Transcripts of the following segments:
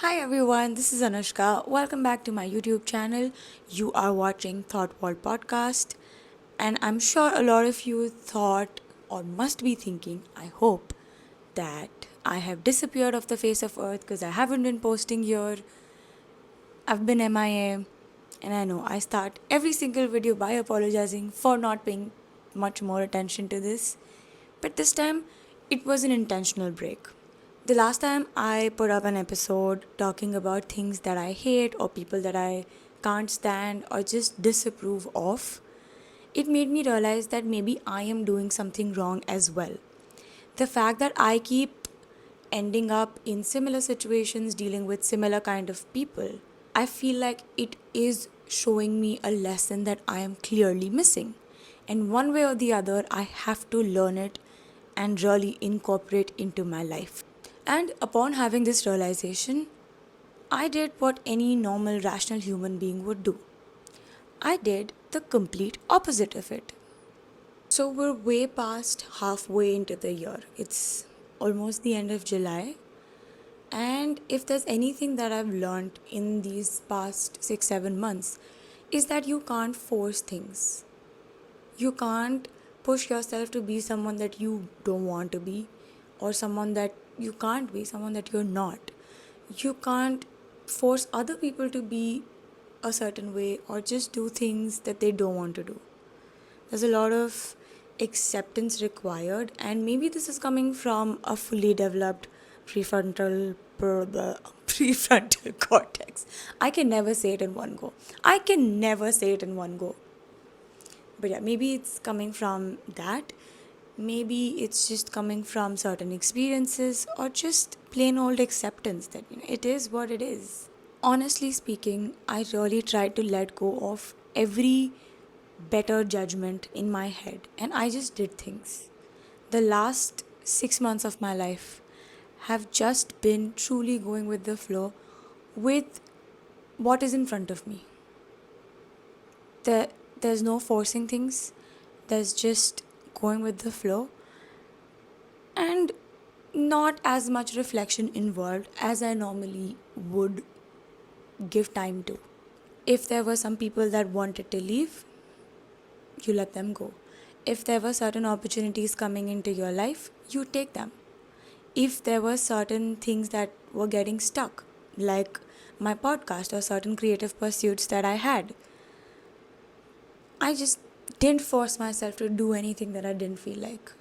Hi everyone, this is Anushka. Welcome back to my YouTube channel. You are watching Thought World Podcast, and I'm sure a lot of you thought or must be thinking, I hope, that I have disappeared off the face of earth because I haven't been posting here. I've been MIA, and I know I start every single video by apologizing for not paying much more attention to this. But this time, it was an intentional break. The last time I put up an episode talking about things that I hate or people that I can't stand or just disapprove of, it made me realize that maybe I am doing something wrong as well. The fact that I keep ending up in similar situations dealing with similar kind of people, I feel like it is showing me a lesson that I am clearly missing. And one way or the other, I have to learn it and really incorporate into my life. And upon having this realization, I did what any normal, rational human being would do. I did the complete opposite of it. So we're way past halfway into the year. It's almost the end of July. And if there's anything that I've learned in these past 6, 7 months, is that you can't force things. You can't push yourself to be someone that you don't want to be, or someone that you can't be, someone that you're not. You can't force other people to be a certain way or just do things that they don't want to do. There's a lot of acceptance required, and maybe this is coming from a fully developed prefrontal prefrontal cortex. I can never say it in one go. I can never say it in one go. But yeah, maybe it's coming from that. Maybe it's just coming from certain experiences or just plain old acceptance that it is what it is. Honestly speaking, I really tried to let go of every better judgment in my head and I just did things. The last 6 months of my life have just been truly going with the flow with what is in front of me. There, there's no forcing things, there's just going with the flow and not as much reflection involved as I normally would give time to. If there were some people that wanted to leave, you let them go. If there were certain opportunities coming into your life, you take them. If there were certain things that were getting stuck, like my podcast or certain creative pursuits that I had, I just didn't force myself to do anything that I didn't feel like.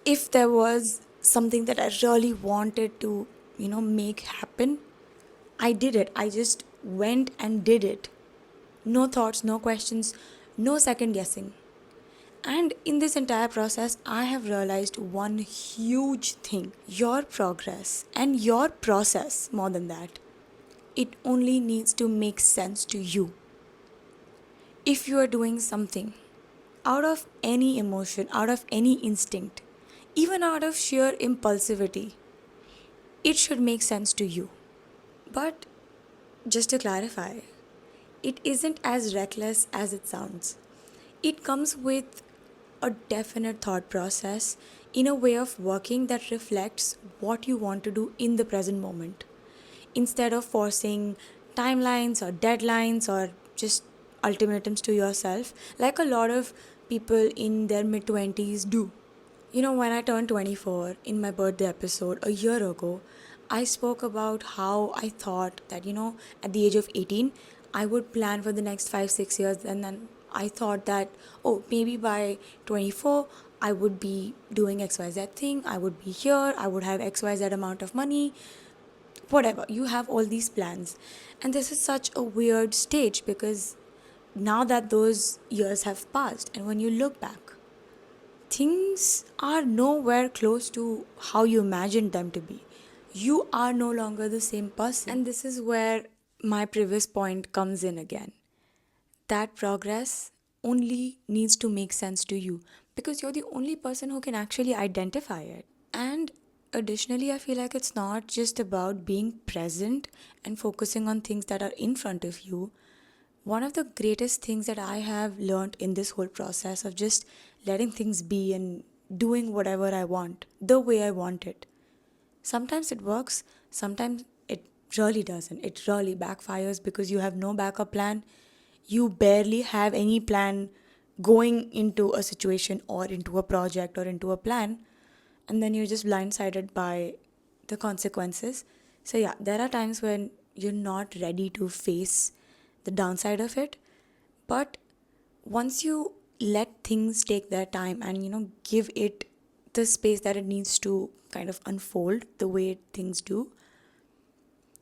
If there was something that I really wanted to, make happen, I did it. I just went and did it. No thoughts, no questions, no second guessing. And in this entire process, I have realized one huge thing: your progress and your process, more than that, it only needs to make sense to you. If you are doing something out of any emotion, out of any instinct, even out of sheer impulsivity, it should make sense to you. But just to clarify, it isn't as reckless as it sounds. It comes with a definite thought process in a way of working that reflects what you want to do in the present moment. Instead of forcing timelines or deadlines or just ultimatums to yourself, like a lot of people in their mid 20s do. When I turned 24 in my birthday episode a year ago, I spoke about how I thought that, at the age of 18, I would plan for the next 5, 6 years. And then I thought that, oh, maybe by 24, I would be doing XYZ thing. I would be here. I would have XYZ amount of money. Whatever. You have all these plans. And this is such a weird stage because now that those years have passed, and when you look back, things are nowhere close to how you imagined them to be. You are no longer the same person. And this is where my previous point comes in again. That progress only needs to make sense to you because you're the only person who can actually identify it. And additionally, I feel like it's not just about being present and focusing on things that are in front of you. One of the greatest things that I have learned in this whole process of just letting things be and doing whatever I want, the way I want it. Sometimes it works, sometimes it Really doesn't. It really backfires because you have no backup plan. You barely have any plan going into a situation or into a project or into a plan, and then you're just blindsided by the consequences. So, yeah, there are times when you're not ready to face the downside of it, but once you let things take their time and give it the space that it needs to kind of unfold the way things do,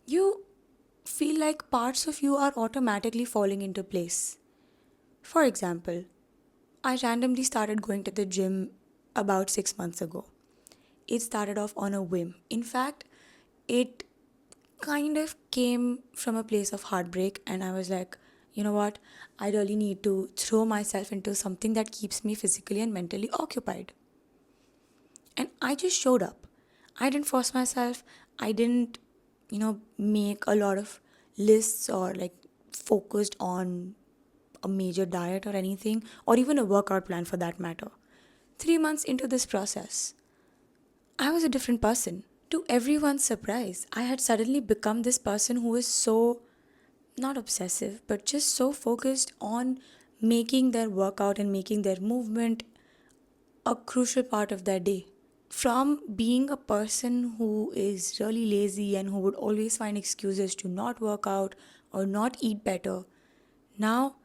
you feel like parts of you are automatically falling into place. For example, I randomly started going to the gym about 6 months ago. It started off on a whim. In fact, it kind of came from a place of heartbreak, and I was like, you know what? I really need to throw myself into something that keeps me physically and mentally occupied. And I just showed up. I didn't force myself. I didn't, make a lot of lists or like focused on a major diet or anything, or even a workout plan for that matter. 3 months into this process, I was a different person. To everyone's surprise, I had suddenly become this person who is so, not obsessive, but just so focused on making their workout and making their movement a crucial part of their day. From being a person who is really lazy and who would always find excuses to not work out or not eat better, now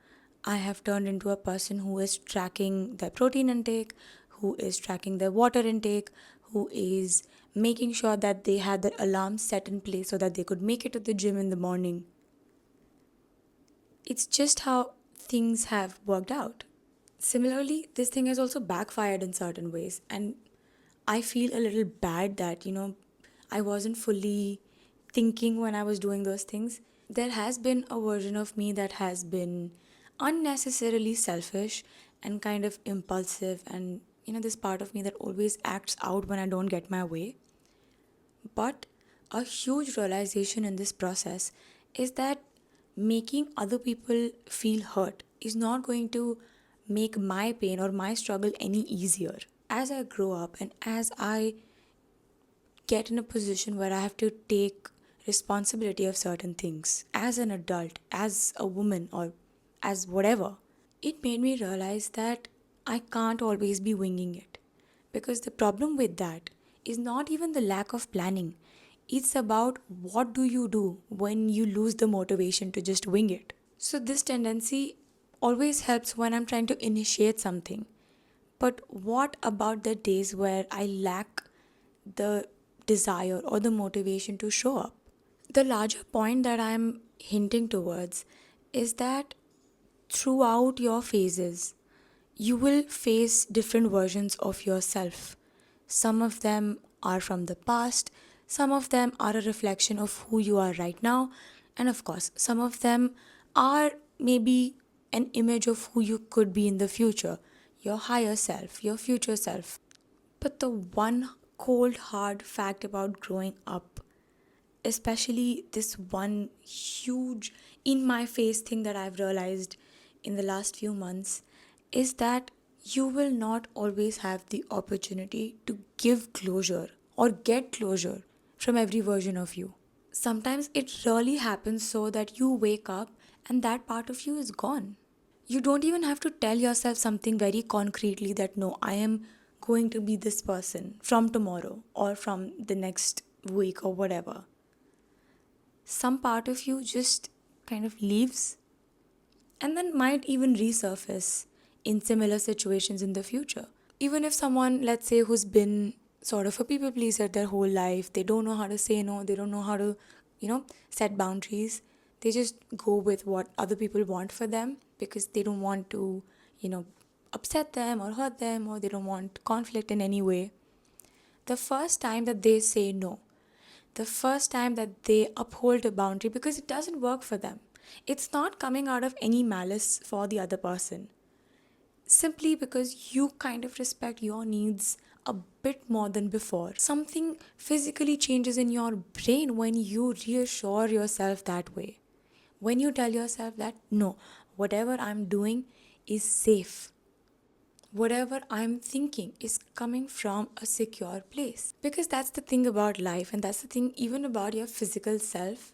I have turned into a person who is tracking their protein intake, who is tracking their water intake, who is making sure that they had their alarms set in place so that they could make it to the gym in the morning. It's just how things have worked out. Similarly, this thing has also backfired in certain ways, and I feel a little bad that, I wasn't fully thinking when I was doing those things. There has been a version of me that has been unnecessarily selfish and kind of impulsive, and, this part of me that always acts out when I don't get my way. But a huge realization in this process is that making other people feel hurt is not going to make my pain or my struggle any easier. As I grow up and as I get in a position where I have to take responsibility of certain things as an adult, as a woman, or as whatever, it made me realize that I can't always be winging it. Because the problem with that is not even the lack of planning, it's about what do you do when you lose the motivation to just wing it. So, this tendency always helps when I'm trying to initiate something. But what about the days where I lack the desire or the motivation to show up? The larger point that I'm hinting towards is that throughout your phases, you will face different versions of yourself. Some of them are from the past, some of them are a reflection of who you are right now, and of course, some of them are maybe an image of who you could be in the future, your higher self, your future self. But the one cold, hard fact about growing up, especially this one huge in my face thing that I've realized in the last few months, is that you will not always have the opportunity to give closure or get closure from every version of you. Sometimes it really happens so that you wake up and that part of you is gone. You don't even have to tell yourself something very concretely that no, I am going to be this person from tomorrow or from the next week or whatever. Some part of you just kind of leaves and then might even resurface in similar situations in the future. Even if someone, let's say, who's been sort of a people pleaser their whole life, they don't know how to say no, they don't know how to, set boundaries. They just go with what other people want for them because they don't want to, you know, upset them or hurt them, or they don't want conflict in any way. The first time that they say no, the first time that they uphold a boundary because it doesn't work for them, it's not coming out of any malice for the other person. Simply because you kind of respect your needs a bit more than before. Something physically changes in your brain when you reassure yourself that way. When you tell yourself that no, whatever I'm doing is safe. whatever I'm thinking is coming from a secure place. Because that's the thing about life, and that's the thing even about your physical self.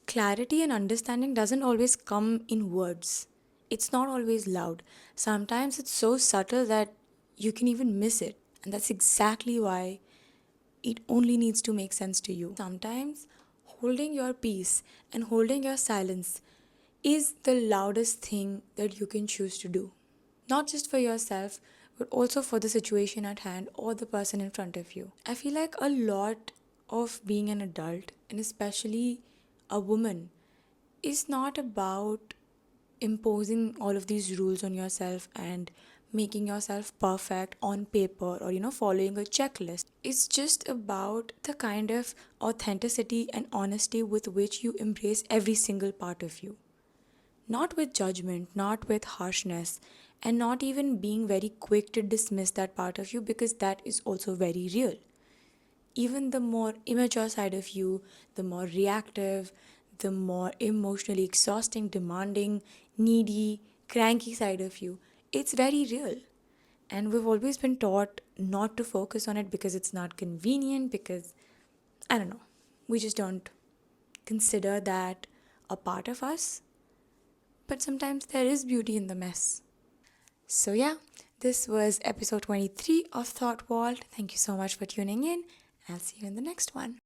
Clarity and understanding doesn't always come in words. It's not always loud. Sometimes it's so subtle that you can even miss it. And that's exactly why it only needs to make sense to you. Sometimes holding your peace and holding your silence is the loudest thing that you can choose to do. Not just for yourself, but also for the situation at hand or the person in front of you. I feel like a lot of being an adult, and especially a woman, is not about imposing all of these rules on yourself and making yourself perfect on paper or following a checklist. It's just about the kind of authenticity and honesty with which you embrace every single part of you, not with judgment, not with harshness, and not even being very quick to dismiss that part of you, because that is also very real. Even the more immature side of you, the more reactive, the more emotionally exhausting, demanding, needy, cranky side of you, it's very real. And we've always been taught not to focus on it because it's not convenient, because, I don't know, we just don't consider that a part of us. But sometimes there is beauty in the mess. So, yeah, this was episode 23 of Thought Vault. Thank you so much for tuning in. I'll see you in the next one.